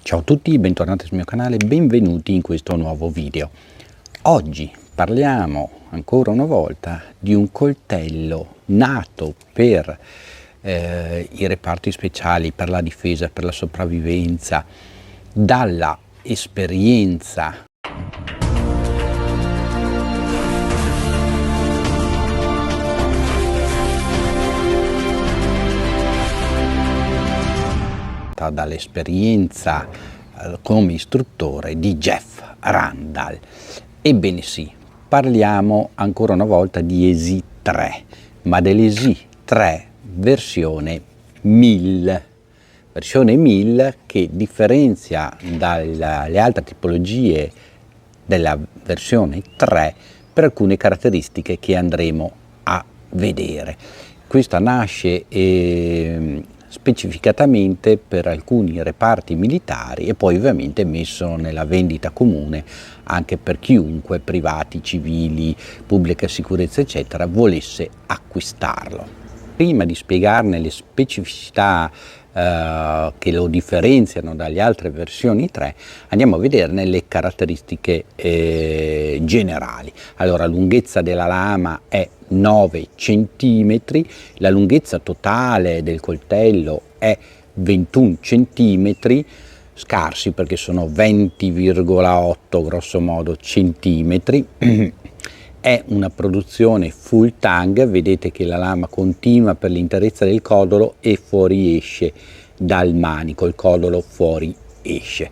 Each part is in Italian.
Ciao a tutti, bentornati sul mio canale, benvenuti in questo nuovo video. Oggi parliamo ancora una volta di un coltello nato per i reparti speciali, per la difesa, per la sopravvivenza, dalla esperienza come istruttore di Jeff Randall. Ebbene sì, parliamo ancora una volta di ESI 3, ma dell'ESI 3 versione 1000. Versione 1000 che differenzia dalle altre tipologie della versione 3 per alcune caratteristiche che andremo a vedere. Questa nasce specificatamente per alcuni reparti militari e poi ovviamente messo nella vendita comune anche per chiunque, privati, civili, pubblica sicurezza eccetera, volesse acquistarlo. Prima di spiegarne le specificità che lo differenziano dalle altre versioni 3, andiamo a vederne le caratteristiche generali. Allora, la lunghezza della lama è 9 cm, la lunghezza totale del coltello è 21 cm, scarsi perché sono 20,8 grosso modo centimetri. È una produzione full tang, vedete che la lama continua per l'interezza del codolo e fuoriesce dal manico, il codolo fuoriesce.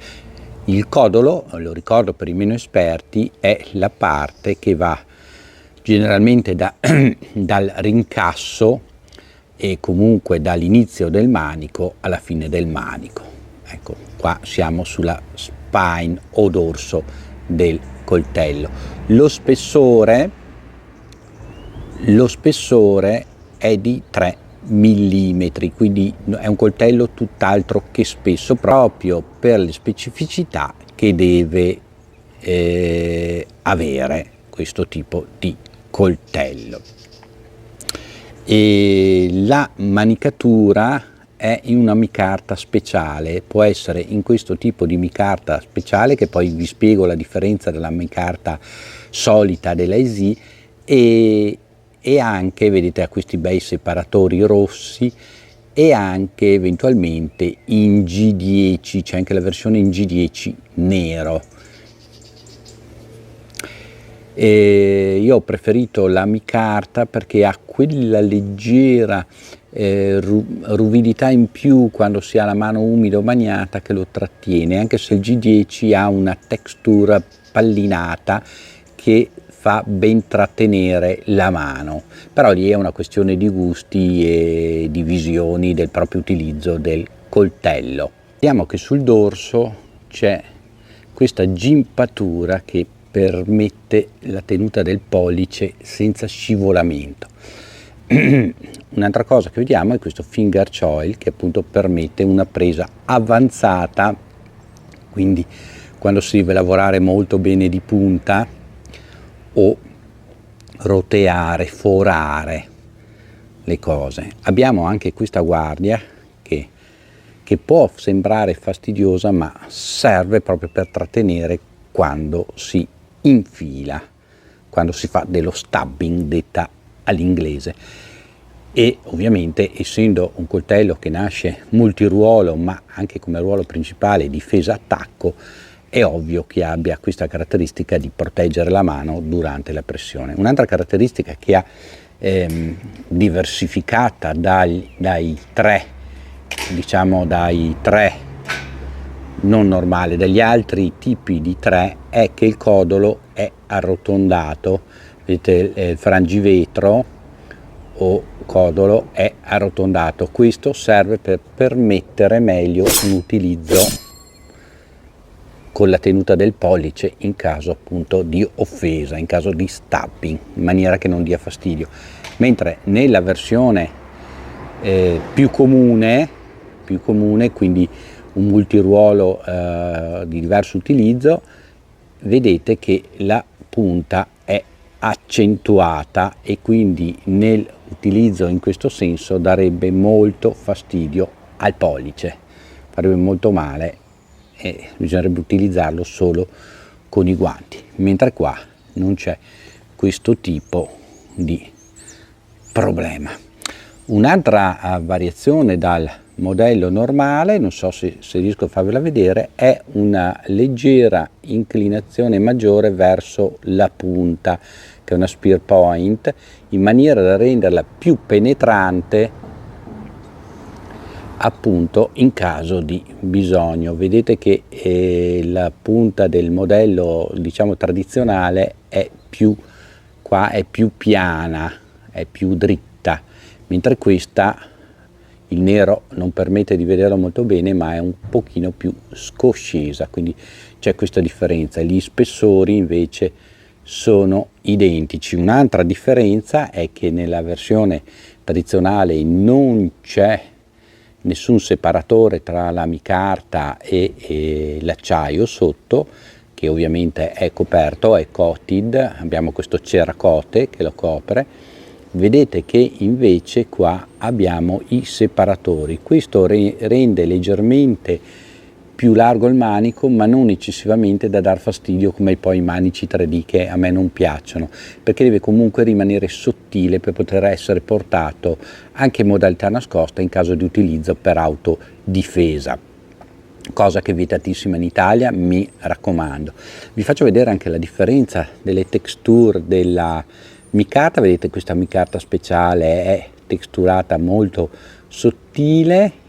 Il codolo, lo ricordo per i meno esperti, è la parte che va generalmente dal rincasso e comunque dall'inizio del manico alla fine del manico. Ecco, qua siamo sulla spine o dorso del coltello. Lo spessore è di 3 mm, quindi è un coltello tutt'altro che spesso, proprio per le specificità che deve avere questo tipo di coltello. E la manicatura è in una micarta speciale, può essere in questo tipo di micarta speciale, che poi vi spiego la differenza dalla micarta solita della ESI, e anche, vedete, ha questi bei separatori rossi, e anche eventualmente in G10, c'è anche la versione in G10 nero. Io ho preferito la micarta perché ha quella leggera ruvidità in più quando si ha la mano umida o bagnata che lo trattiene, anche se il G10 ha una textura pallinata che fa ben trattenere la mano, però lì è una questione di gusti e di visioni del proprio utilizzo del coltello. Vediamo che sul dorso c'è questa gimpatura che permette la tenuta del pollice senza scivolamento. Un'altra cosa che vediamo è questo finger choil, che appunto permette una presa avanzata, quindi quando si deve lavorare molto bene di punta o roteare, forare le cose. Abbiamo anche questa guardia che può sembrare fastidiosa, ma serve proprio per trattenere quando si infila, quando si fa dello stabbing, detta all'inglese. E ovviamente, essendo un coltello che nasce multiruolo ma anche come ruolo principale difesa-attacco, è ovvio che abbia questa caratteristica di proteggere la mano durante la pressione. Un'altra caratteristica che ha diversificata dai tre non normali, dagli altri tipi di 3, è che il codolo è arrotondato. Vedete, il frangivetro o codolo è arrotondato. Questo serve per permettere meglio un utilizzo con la tenuta del pollice in caso appunto di offesa, in caso di stabbing, in maniera che non dia fastidio. Mentre nella versione più comune, quindi un multiruolo di diverso utilizzo, vedete che la punta è accentuata e quindi nell'utilizzo in questo senso darebbe molto fastidio al pollice, farebbe molto male e bisognerebbe utilizzarlo solo con i guanti, mentre qua non c'è questo tipo di problema. Un'altra variazione dal modello normale, non so se riesco a farvela vedere, è una leggera inclinazione maggiore verso la punta, che è una spear point, in maniera da renderla più penetrante appunto in caso di bisogno. Vedete che la punta del modello, diciamo, tradizionale è più piana, è più dritta, mentre questa, il nero non permette di vederlo molto bene, ma è un pochino più scoscesa, quindi c'è questa differenza. Gli spessori invece sono identici. Un'altra differenza è che nella versione tradizionale non c'è nessun separatore tra la micarta e l'acciaio sotto, che ovviamente è coperto, è coated, abbiamo questo ceracote che lo copre. Vedete che invece qua abbiamo i separatori. Questo rende leggermente più largo il manico, ma non eccessivamente da dar fastidio come poi i manici 3D, che a me non piacciono, perché deve comunque rimanere sottile per poter essere portato anche in modalità nascosta in caso di utilizzo per autodifesa, cosa che è vietatissima in Italia, mi raccomando. Vi faccio vedere anche la differenza delle texture della micarta. Vedete, questa micarta speciale è texturata molto sottile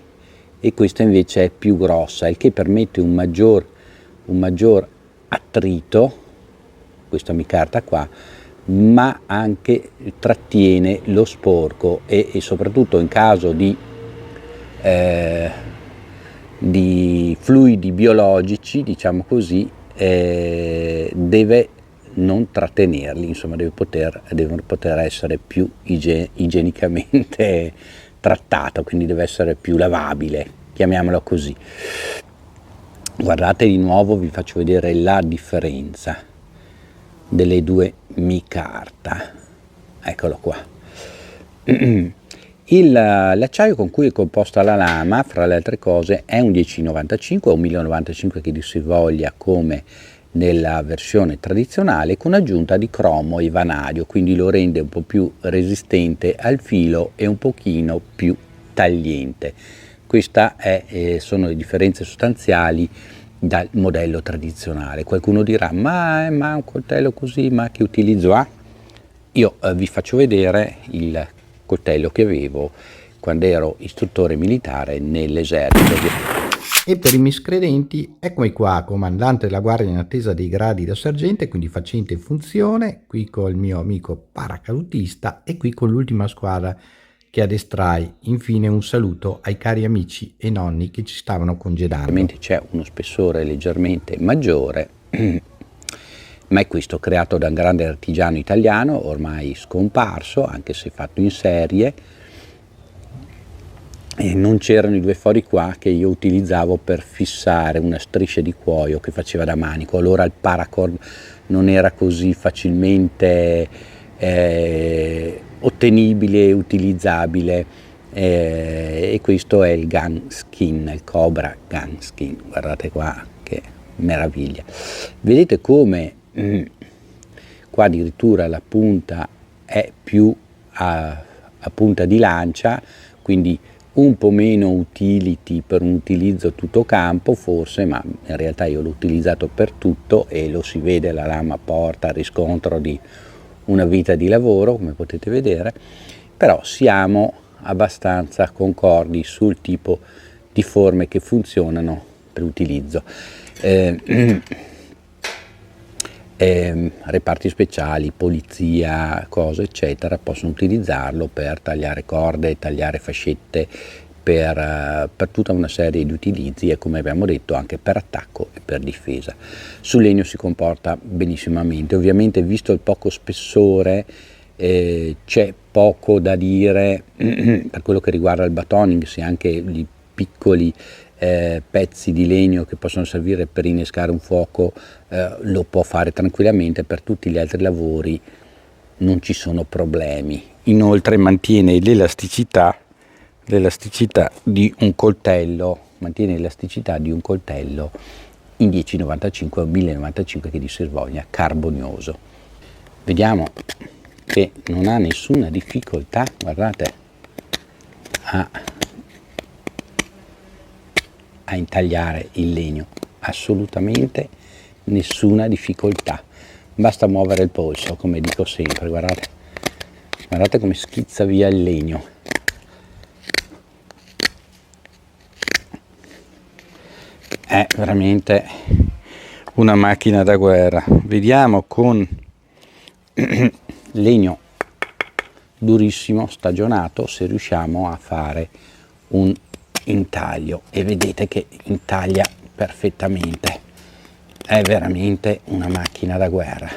e questa invece è più grossa, il che permette un maggior attrito, questa micarta qua, ma anche trattiene lo sporco e soprattutto in caso di fluidi biologici, diciamo così, deve non trattenerli, insomma devono poter essere più igienicamente trattato, quindi deve essere più lavabile, chiamiamolo così. Guardate, di nuovo vi faccio vedere la differenza delle due micarta, eccolo qua. L'acciaio con cui è composta la lama, fra le altre cose, è un 1095 o 1095 che si voglia, come nella versione tradizionale, con aggiunta di cromo e vanadio, quindi lo rende un po' più resistente al filo e un pochino più tagliente. Queste sono le differenze sostanziali dal modello tradizionale. Qualcuno dirà, ma un coltello così, ma che utilizzo ha? Io vi faccio vedere il coltello che avevo quando ero istruttore militare nell'esercito. E per i miscredenti, eccomi qua, comandante della guardia in attesa dei gradi da sergente, quindi facente in funzione, qui col mio amico paracadutista e qui con l'ultima squadra che addestrai. Infine un saluto ai cari amici e nonni che ci stavano congedando. Ovviamente c'è uno spessore leggermente maggiore, ma è questo creato da un grande artigiano italiano, ormai scomparso, anche se fatto in serie. E non c'erano i due fori qua che io utilizzavo per fissare una striscia di cuoio che faceva da manico. Allora il paracord non era così facilmente ottenibile e utilizzabile, e questo è il gun skin, il Cobra gun skin. Guardate qua che meraviglia. Vedete come qua addirittura la punta è più a punta di lancia, quindi un po' meno utility per un utilizzo tutto campo forse, ma in realtà io l'ho utilizzato per tutto e lo si vede, la lama porta riscontro di una vita di lavoro, come potete vedere, però siamo abbastanza concordi sul tipo di forme che funzionano per l'utilizzo. Reparti speciali, polizia, cose eccetera, possono utilizzarlo per tagliare corde, tagliare fascette, per tutta una serie di utilizzi e, come abbiamo detto, anche per attacco e per difesa. Sul legno si comporta benissimamente. Ovviamente, visto il poco spessore, c'è poco da dire per quello che riguarda il batoning, se anche i piccoli pezzi di legno che possono servire per innescare un fuoco lo può fare tranquillamente. Per tutti gli altri lavori non ci sono problemi. Inoltre mantiene l'elasticità di un coltello mantiene l'elasticità di un coltello in 1095 o 1095 che di servoglia carbonioso. Vediamo che non ha nessuna difficoltà, guardate, a intagliare il legno, assolutamente nessuna difficoltà, basta muovere il polso, come dico sempre. Guardate come schizza via il legno. È veramente una macchina da guerra. Vediamo con legno durissimo, stagionato, se riusciamo a fare un intaglio, e vedete che intaglia perfettamente. È veramente una macchina da guerra.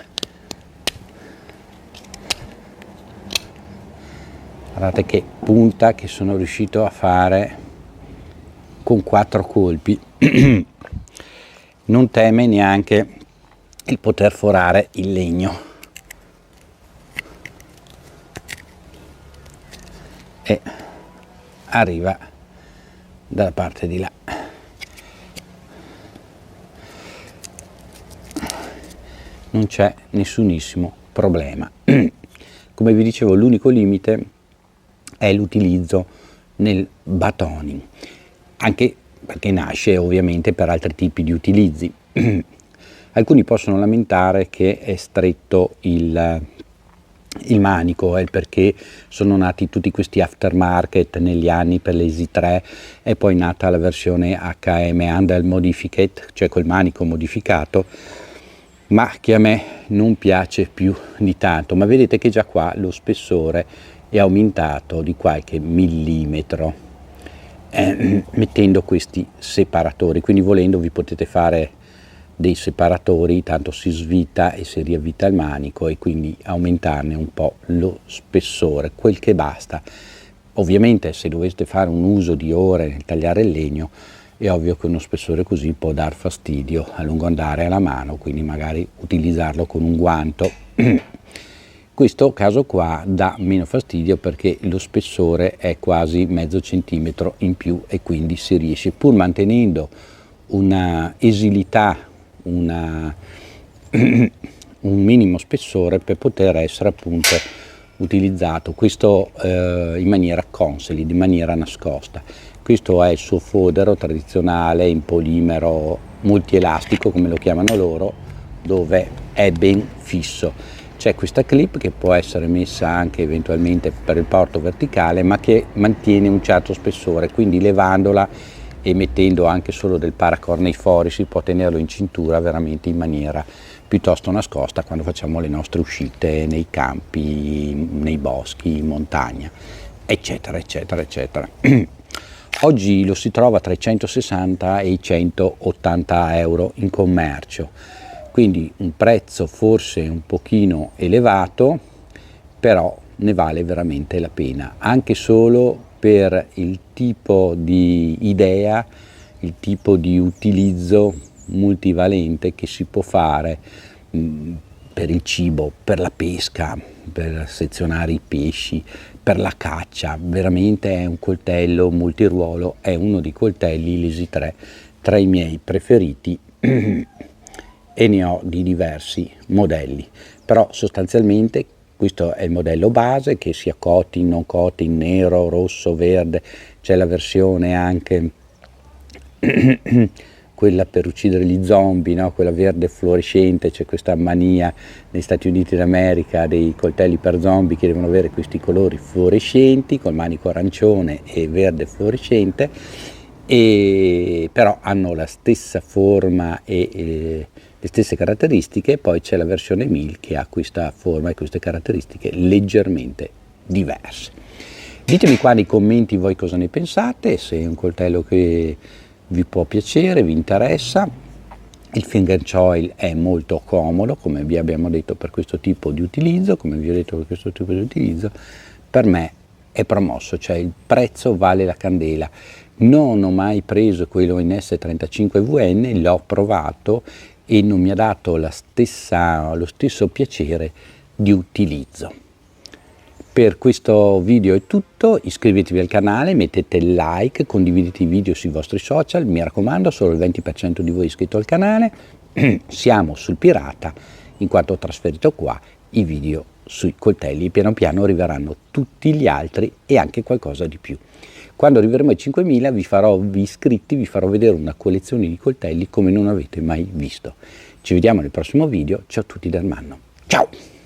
Guardate che punta che sono riuscito a fare con 4 colpi. Non teme neanche il poter forare il legno. E arriva dalla parte di là. Non c'è nessunissimo problema. Come vi dicevo, l'unico limite è l'utilizzo nel batoning, anche perché nasce ovviamente per altri tipi di utilizzi. Alcuni possono lamentare che è stretto il manico, è perché sono nati tutti questi aftermarket negli anni per l'Easy 3, e poi è nata la versione HM Handle Modificate, cioè col manico modificato, ma che a me non piace più di tanto. Ma vedete che già qua lo spessore è aumentato di qualche millimetro, mettendo questi separatori. Quindi volendo vi potete fare dei separatori, tanto si svita e si riavvita il manico, e quindi aumentarne un po' lo spessore, quel che basta. Ovviamente se doveste fare un uso di ore nel tagliare il legno, è ovvio che uno spessore così può dar fastidio a lungo andare alla mano, quindi magari utilizzarlo con un guanto. Questo caso qua dà meno fastidio perché lo spessore è quasi mezzo centimetro in più, e quindi si riesce, pur mantenendo una esilità, un minimo spessore, per poter essere appunto utilizzato, questo in maniera concealed, in maniera nascosta. Questo è il suo fodero tradizionale in polimero multielastico, come lo chiamano loro, dove è ben fisso. C'è questa clip che può essere messa anche eventualmente per il porto verticale, ma che mantiene un certo spessore, quindi levandola e mettendo anche solo del paracord nei fori si può tenerlo in cintura veramente in maniera piuttosto nascosta quando facciamo le nostre uscite nei campi, nei boschi, in montagna, eccetera, eccetera, eccetera. Oggi lo si trova tra i 160 e i 180 euro in commercio, quindi un prezzo forse un pochino elevato, però ne vale veramente la pena, anche solo per il tipo di idea, il tipo di utilizzo multivalente che si può fare per il cibo, per la pesca, per sezionare i pesci, per la caccia. Veramente è un coltello multiruolo, è uno dei coltelli l'Easy 3 tra i miei preferiti e ne ho di diversi modelli, però sostanzialmente questo è il modello base, che sia coating, non coating, nero, rosso, verde. C'è la versione anche quella per uccidere gli zombie, no? Quella verde fluorescente. C'è questa mania negli Stati Uniti d'America dei coltelli per zombie che devono avere questi colori fluorescenti col manico arancione e verde fluorescente, e però hanno la stessa forma e le stesse caratteristiche. Poi c'è la versione 1000 che ha questa forma e queste caratteristiche leggermente diverse. Ditemi qua nei commenti voi cosa ne pensate, se è un coltello che vi può piacere, vi interessa. Il finger choil è molto comodo, come vi abbiamo detto, per questo tipo di utilizzo, come vi ho detto, per questo tipo di utilizzo per me è promosso, cioè il prezzo vale la candela. Non ho mai preso quello in S35VN, l'ho provato e non mi ha dato lo stesso piacere di utilizzo. Per questo video è tutto, iscrivetevi al canale, mettete il like, condividete i video sui vostri social, mi raccomando, solo il 20% di voi è iscritto al canale, siamo sul pirata, in quanto ho trasferito qua i video sui coltelli, piano piano arriveranno tutti gli altri e anche qualcosa di più. Quando arriveremo ai 5.000 vi iscritti, vi farò vedere una collezione di coltelli come non avete mai visto. Ci vediamo nel prossimo video, ciao a tutti da Ermanno, ciao!